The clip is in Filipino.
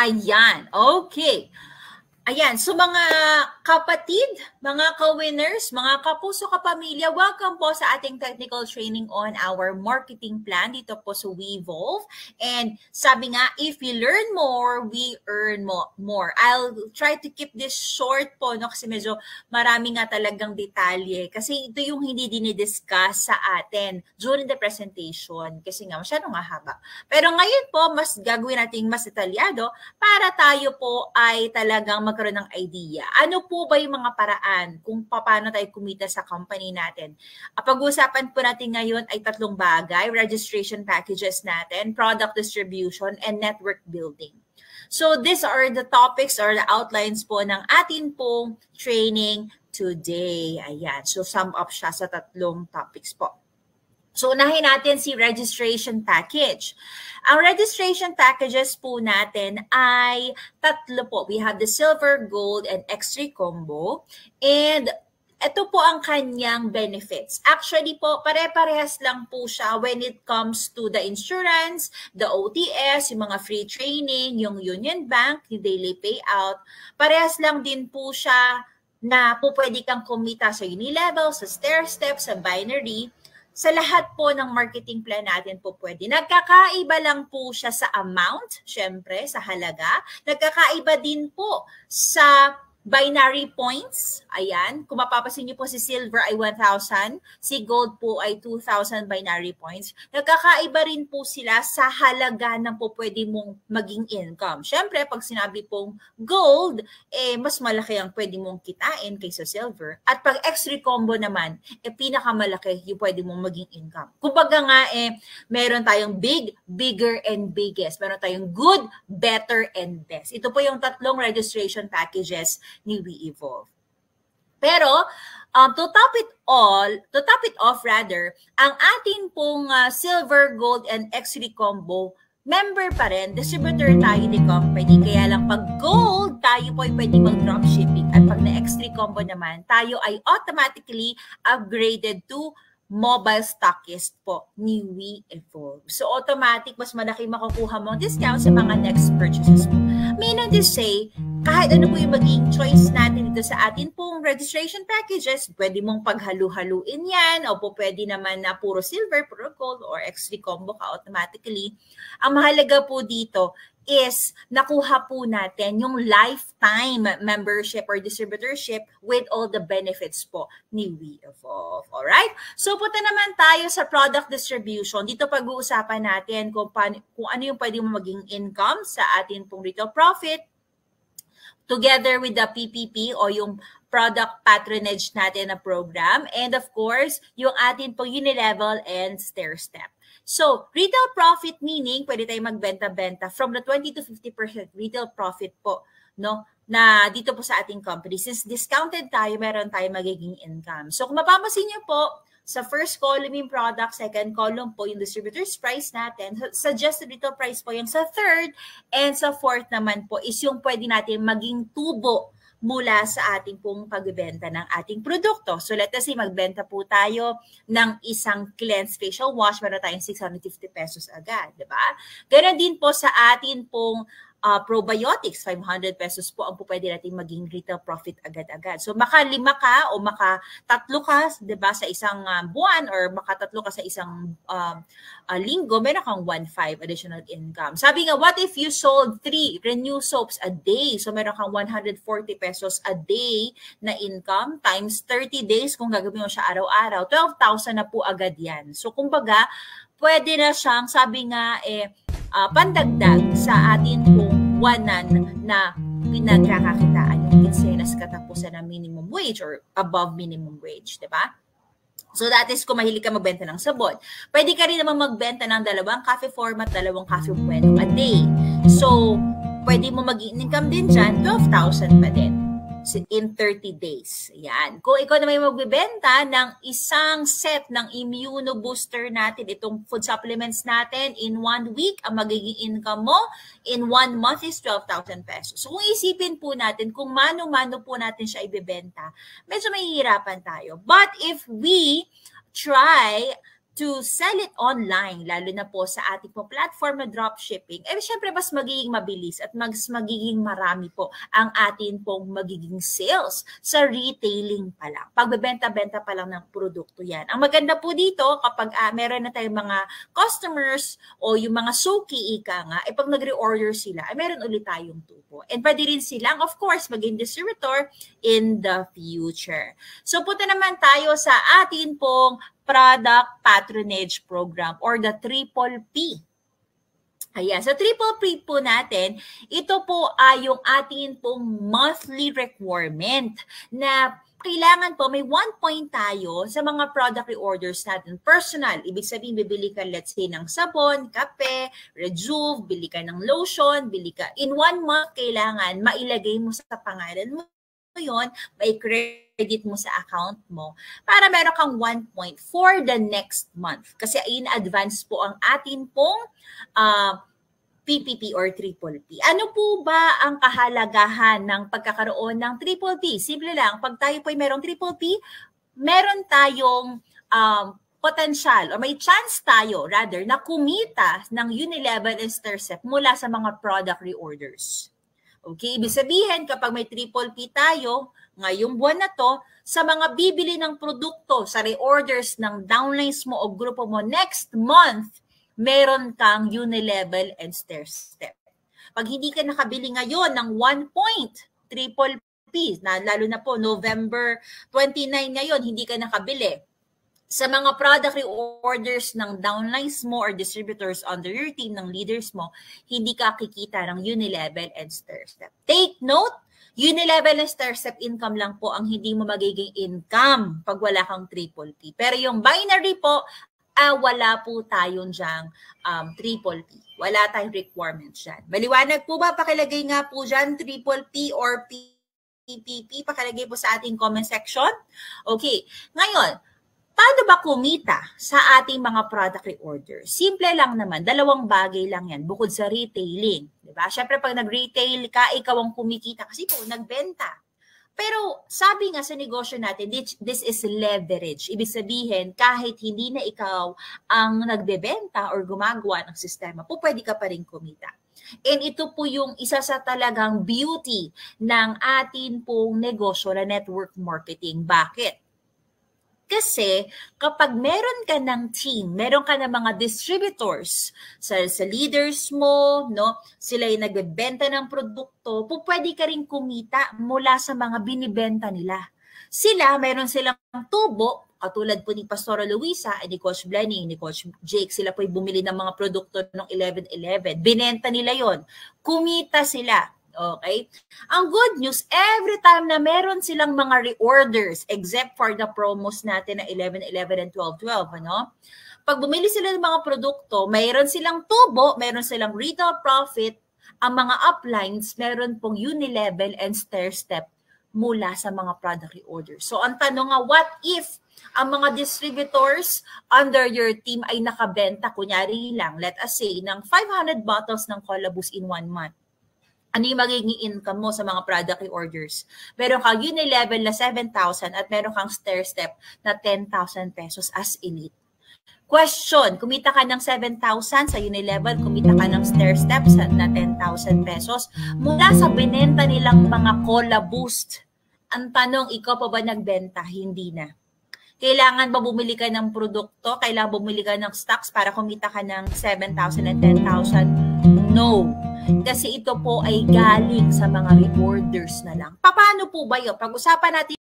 Ayan, okay. Ayan, so mga kapatid, mga ka-winners, mga kapuso, kapamilya, welcome po sa ating technical training on our marketing plan dito po sa Weevolve. And sabi nga, if you learn more, we earn more. I'll try to keep this short po, no? Kasi medyo marami nga talagang detalye. Kasi ito yung hindi dinidiscuss sa atin during the presentation. Kasi nga, masyadong haba. Pero ngayon po, mas gagawin natin mas detalyado para tayo po ay talagang magkaroon ng idea. Ano po ba yung mga paraan kung paano tayo kumita sa company natin? Pag-uusapan po natin ngayon ay tatlong bagay: registration packages natin, product distribution, and network building. So these are the topics or the outlines po ng atin pong training today. Ayan. So sum up siya sa tatlong topics po. So, unahin natin si registration package. Ang registration packages po natin ay tatlo po. We have the silver, gold, and X3 combo. And ito po ang kanyang benefits. Actually po, pare-parehas lang po siya when it comes to the insurance, the OTS, yung mga free training, yung Union Bank, yung daily payout. Parehas lang din po siya na po pwede kang kumita sa Unilevel, sa stair-step, sa binary. Sa lahat po ng marketing plan natin po pwede. Nagkakaiba lang po siya sa amount, syempre, sa halaga. Nagkakaiba din po sa binary points. Ayan. Kung mapapasin niyo po, si silver ay 1,000. Si gold po ay 2,000 binary points. Nagkakaiba rin po sila sa halaga ng po pwede mong maging income. Syempre, pag sinabi pong gold, mas malaki ang pwede mong kitain kaysa silver. At pag X3 combo naman, pinakamalaki yung pwede mong maging income. Kumbaga nga, meron tayong big, bigger, and biggest. Meron tayong good, better, and best. Ito po yung tatlong registration packages ni Weevolve. Pero to top it off, ang atin pong silver, gold, and X3 combo, member pa rin, distributor tayo ni company. Kaya lang pag gold, tayo po ay pwede mag-dropshipping. At pag na X3 combo naman, tayo ay automatically upgraded to mobile stockist po ni Weevolve. So automatic, mas malaki makukuha mong discount sa mga next purchases mo. Meaning to say, kahit ano po yung maging choice natin dito sa atin pong registration packages, pwede mong paghalu-haluin yan, o po pwede naman na puro silver, puro gold, or X3 combo ka automatically. Ang mahalaga po dito is nakuha po natin yung lifetime membership or distributorship with all the benefits po ni Weevolve. Alright? So, punta naman tayo sa product distribution. Dito pag-uusapan natin kung ano yung pwede mo maging income sa atin pong retail profit, together with the PPP o yung product patronage natin na program. And of course, yung atin po Unilevel and stair-step. So, retail profit meaning pwede tayong magbenta-benta from the 20 to 50% retail profit po, no? Na dito po sa ating company. Since discounted tayo, meron tayong magiging income. So, kung mapapansin niyo po, sa first column yung product, second column po yung distributor's price natin. Suggested retail price po yung sa third, and sa fourth naman po is yung pwede natin maging tubo mula sa ating pong pagbebenta ng ating produkto. So let us say magbenta po tayo ng isang cleanse facial wash, meron tayong 650 pesos agad, di ba? Ganon din po sa atin pong probiotics, 500 pesos po ang po pwede natin maging retail profit agad-agad. So maka-5 ka o maka-3 ka, 'di ba, sa isang buwan, or maka-3 ka sa isang linggo, meron kang 1.5 additional income. Sabi nga, what if you sold 3 Renew soaps a day? So meron kang 140 pesos a day na income times 30 days kung gagawin mo siya araw-araw. 12,000 na po agad 'yan. So kumbaga, pwede na siyang, sabi nga, pandagdag sa atin pong buwanan na pinagkakakitaan yung kinsenas katapusan ng minimum wage or above minimum wage, di ba? So that is kung mahilig ka magbenta ng sabon. Pwede ka rin naman magbenta ng 2 coffee format, 2 coffee bueno a day. So, pwede mo mag-income din dyan, 12,000 pa din in 30 days. Yan. Kung ikaw naman magbibenta ng isang set ng immunobooster natin, itong food supplements natin, in 1 week, ang magiging income mo in 1 month is 12,000 pesos. So kung isipin po natin, kung mano-mano po natin siya ibibenta, medyo mahihirapan tayo. But if we try to sell it online, lalo na po sa ating po platform na dropshipping, syempre mas magiging mabilis at mas magiging marami po ang atin pong magiging sales sa retailing pa lang. Pagbebenta-benta pa lang ng produkto yan. Ang maganda po dito, kapag meron na tayong mga customers o yung mga suki, ika nga, pag nag-reorder sila, meron ulit tayong tubo. And pwede rin silang, of course, maging distributor in the future. So punta naman tayo sa atin pong Product Patronage Program or the Triple P. Ayan, sa Triple P po natin, ito po ay yung atin pong monthly requirement na kailangan po may 1 point tayo sa mga product reorders natin. Personal, ibig sabihin bibili ka let's say ng sabon, kape, Rejuve, bili ka ng lotion, bili ka. In 1 month, kailangan mailagay mo sa pangalan mo yun, may credit mo sa account mo para meron kang 1 point for the next month. Kasi in advance po ang atin pong PPP or Triple P. Ano po ba ang kahalagahan ng pagkakaroon ng Triple P? Simple lang, pag tayo po ay merong Triple P, meron tayong potential o may chance tayo rather na kumita ng Unilevel and Stairstep mula sa mga product reorders. Okay, ibig sabihin kapag may Triple P tayo, ngayong buwan na to, sa mga bibili ng produkto, sa reorders ng downlines mo o grupo mo next month, meron kang Unilevel and Stairstep. Pag hindi ka nakabili ngayon ng 1 point, Triple P, na lalo na po November 29 ngayon, hindi ka nakabili. Sa mga product reorders ng downlines mo or distributors under your team, ng leaders mo, hindi ka kikita ng Unilevel and Stairstep. Take note, Unilevel and Stairstep income lang po ang hindi mo magiging income pag wala kang Triple P. Pero yung binary po, wala po tayong dyang Triple P. Wala tayong requirements dyan. Maliwanag po ba? Pakilagay nga po dyan Triple P or PPP. Pakilagay po sa ating comment section. Okay. Ngayon, paano ba kumita sa ating mga product reorder? Simple lang naman, 2 bagay lang yan bukod sa retailing. Diba? Siyempre pag nag-retail ka, ikaw ang kumikita kasi po nagbenta. Pero sabi nga sa negosyo natin, this is leverage. Ibig sabihin, kahit hindi na ikaw ang nagbebenta or gumagawa ng sistema, po pwede ka pa rin kumita. And ito po yung isa sa talagang beauty ng atin pong negosyo na network marketing. Bakit? Kasi kapag meron ka ng team, meron ka ng mga distributors sa leaders mo, no? Sila yung nagbebenta ng produkto, pwede ka rin kumita mula sa mga binibenta nila. Sila, meron silang tubo, katulad po ni Pastora Luisa, ni Coach Blenny, ni Coach Jake, sila po yung bumili ng mga produkto ng 11-11. Binenta nila yon, kumita sila. Okay? Ang good news, every time na meron silang mga reorders, except for the promos natin na 11-11 and 12-12, ano? Pag bumili sila ng mga produkto, mayroon silang tubo, mayroon silang retail profit, ang mga uplines, meron pong Unilevel and Stairstep mula sa mga product reorders. So, ang tanong nga, what if ang mga distributors under your team ay nakabenta, kunyari lang, let us say, ng 500 bottles ng Cola Boost in 1 month? Ano yung magiging income mo sa mga product reorders? Meron kang Unilevel na 7,000 at meron kang Stairstep na 10,000 pesos as elite. Question, kumita ka ng 7,000 sa Unilevel, kumita ka ng Stairstep na 10,000 pesos mula sa binenta nilang mga Cola Boost. Ang tanong, ikaw pa ba nagbenta? Hindi na. Kailangan ba bumili ka ng produkto? Kailangan bumili ka ng stocks para kumita ka ng 7,000 and 10,000? No. Kasi ito po ay galing sa mga reorders na lang. Paano po ba yun? Pag-usapan natin